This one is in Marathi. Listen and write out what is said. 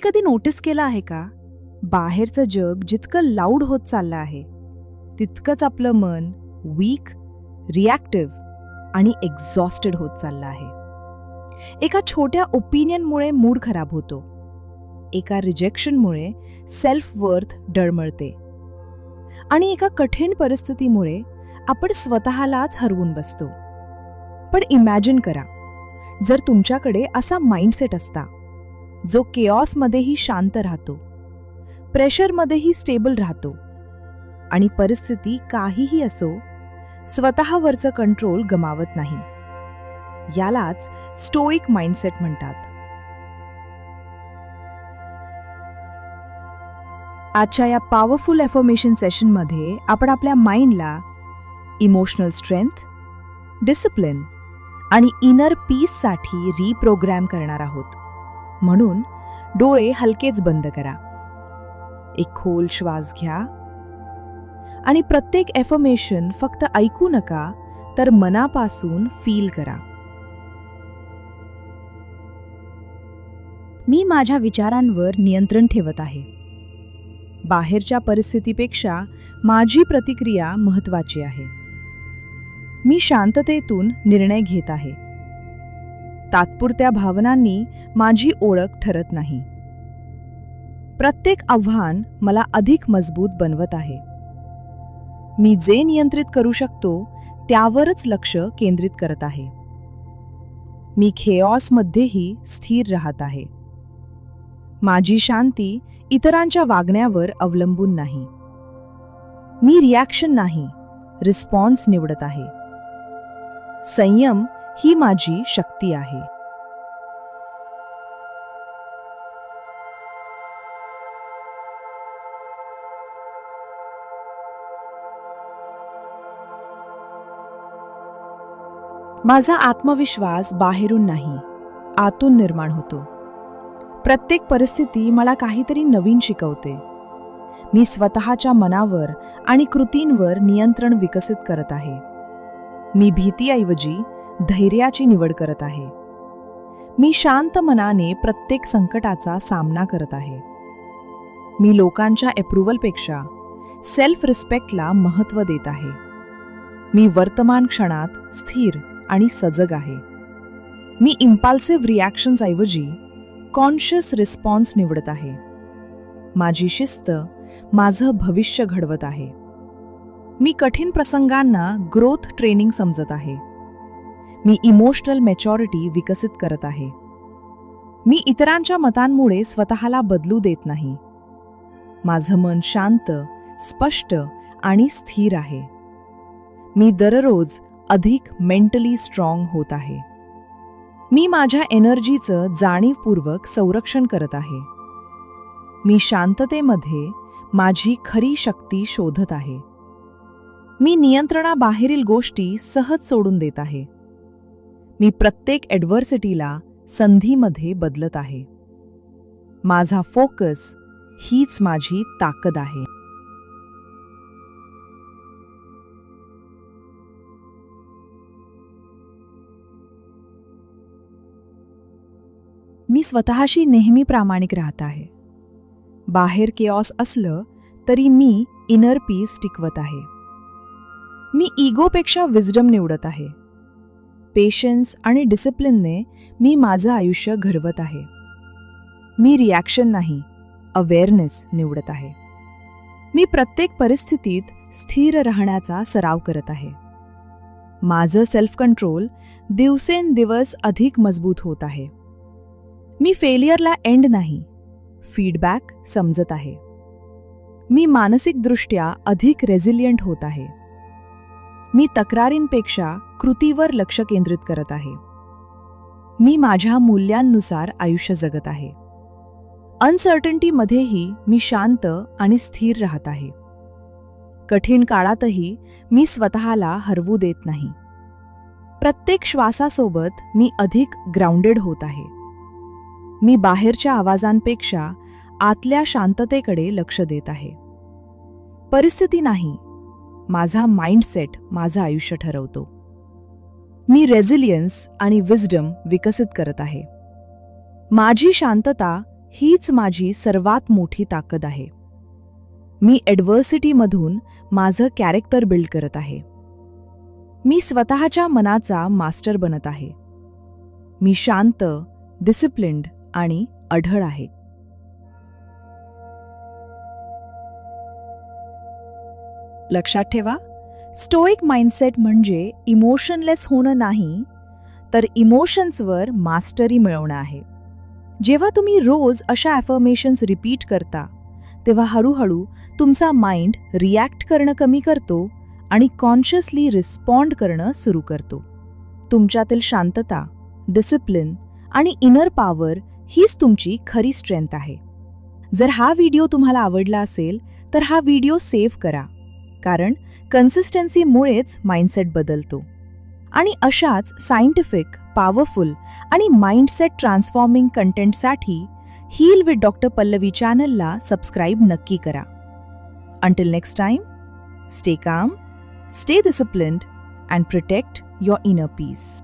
कधी नोटीस केलं आहे का, बाहेरचं जग जितकं लाऊड होत चाललं आहे तितकंच आपलं मन वीक, रिॲक्टिव्ह आणि एक्झॉस्टेड होत चाललं आहे. एका छोट्या ओपिनियनमुळे मूड खराब होतो, एका रिजेक्शनमुळे सेल्फ वर्थ डळमळते आणि एका कठीण परिस्थितीमुळे आपण स्वतःलाच हरवून बसतो. पण इमॅजिन करा, जर तुमच्याकडे असा माइंडसेट असता जो केऑसमध्येही शांत राहतो, प्रेशरमध्येही स्टेबल राहतो आणि परिस्थिती काहीही असो स्वतःवरचं कंट्रोल गमावत नाही. यालाच स्टोइक माइंडसेट म्हणतात. आजच्या या पॉवरफुल अफर्मेशन सेशनमध्ये आपण आपल्या माइंडला इमोशनल स्ट्रेंथ, डिसिप्लिन आणि इनर पीससाठी रिप्रोग्रॅम करणार आहोत. म्हणून डोळे हलकेच बंद करा, एक खोल श्वास घ्या आणि प्रत्येक अफर्मेशन फक्त ऐकू नका तर मनापासून फील करा. मी माझ्या विचारांवर नियंत्रण ठेवत आहे. बाहेरच्या परिस्थितीपेक्षा माझी प्रतिक्रिया महत्त्वाची आहे. मी शांततेतून निर्णय घेत आहे. तात्पुरत्या भावनांनी माझी ओळख ठरत नाही. प्रत्येक आव्हान मला अधिक मजबूत बनवत आहे. मी जे नियंत्रित करू शकतो त्यावरच लक्ष केंद्रित करत आहे. मी खेऑसमध्येही स्थिर राहत आहे. माझी शांती इतरांच्या वागण्यावर अवलंबून नाही. मी रिॲक्शन नाही, रिस्पॉन्स निवडत आहे. संयम ही माझी शक्ती आहे. माझा आत्मविश्वास बाहेरून नाही, आतून निर्माण होतो. प्रत्येक परिस्थिती मला काहीतरी नवीन शिकवते. मी स्वतःच्या मनावर आणि कृतींवर नियंत्रण विकसित करत आहे. मी भीतीऐवजी धैर्याची निवड करत आहे. मी शांत मनाने प्रत्येक संकटाचा सामना करत आहे. मी लोकांच्या अप्रूव्हलपेक्षा सेल्फ रिस्पेक्टला महत्त्व देत आहे. मी वर्तमान क्षणात स्थिर आणि सजग आहे. मी इम्पल्सिव्ह रिॲक्शन्स ऐवजी कॉन्शियस रिस्पॉन्स निवडत आहे. माझी शिस्त माझं भविष्य घडवत आहे. मी कठीण प्रसंगांना ग्रोथ ट्रेनिंग समजत आहे. मी इमोशनल मॅच्युरिटी विकसित करत आहे. मी इतरांच्या मतांमुळे स्वतःला बदलू देत नाही. माझं मन शांत, स्पष्ट आणि स्थिर आहे. मी दररोज अधिक मेंटली स्ट्रॉंग होत आहे. मी माझ्या एनर्जीचं जाणीवपूर्वक संरक्षण करत आहे. मी शांततेमध्ये माझी खरी शक्ती शोधत आहे. मी नियंत्रणाबाहेरील गोष्टी सहज सोडून देत आहे. मी प्रत्येक ॲडव्हर्सिटीला संधीमध्ये बदलत आहे. माझा फोकस हीच माझी ताकद आहे. मी स्वतःशी नेहमी प्रामाणिक राहत आहे. बाहेर केऑस असलं तरी मी इनर पीस टिकवत आहे. मी इगोपेक्षा विजडम निवडत आहे. पेशन्स आणि डिसिप्लिनने मी माझं आयुष्य घडवत आहे. मी रिॲक्शन नाही, अवेअरनेस निवडत आहे. मी प्रत्येक परिस्थितीत स्थिर राहण्याचा सराव करत आहे. माझं सेल्फ कंट्रोल दिवसेंदिवस अधिक मजबूत होत आहे. मी फेलियरला एंड नाही, फीडबॅक समजत आहे. मी मानसिकदृष्ट्या अधिक रेझिलियंट होत आहे. मी तक्रारींपेक्षा कृतीवर लक्ष केंद्रित करत आहे. मी माझ्या मूल्यांनुसार आयुष्य जगत आहे. अनसर्टन्टीमध्येही मी शांत आणि स्थिर राहत आहे. कठीण काळातही मी स्वतःला हरवू देत नाही. प्रत्येक श्वासासोबत मी अधिक ग्राउंडेड होत आहे. मी बाहेरच्या आवाजांपेक्षा आतल्या शांततेकडे लक्ष देत आहे. परिस्थिती नाही, माझा माइंडसेट माझं आयुष्य ठरवतो. मी रेझिलियन्स आणि विजडम विकसित करत आहे. माझी शांतता हीच माझी सर्वात मोठी ताकद आहे. मी ॲडव्हर्सिटीमधून माझं कॅरेक्टर बिल्ड करत आहे. मी स्वतःच्या मनाचा मास्टर बनत आहे. मी शांत, डिसिप्लिन्ड आणि अढळ आहे. लक्षात ठेवा, स्टोइक माइंडसेट म्हणजे इमोशनलेस होणं नाही, तर इमोशन्सवर मास्टरी मिळवणं आहे. जेव्हा तुम्ही रोज अशा अफर्मेशन्स रिपीट करता, तेव्हा हळूहळू तुमचा माइंड रिॲक्ट करणं कमी करतो आणि कॉन्शियसली रिस्पॉन्ड करणं सुरू करतो. तुमच्यातील शांतता, डिसिप्लिन आणि इनर पॉवर हीच तुमची खरी स्ट्रेंथ आहे. जर हा व्हिडिओ तुम्हाला आवडला असेल तर हा व्हिडिओ सेव्ह करा, कारण कन्सिस्टन्सीमुळेच माइंडसेट बदलतो. आणि अशाच सायंटिफिक, पॉवरफुल आणि माइंडसेट ट्रान्सफॉर्मिंग कंटेंटसाठी हील विथ डॉक्टर पल्लवी चॅनलला सबस्क्राईब नक्की करा. Until next time, stay calm, stay disciplined and protect your inner piece.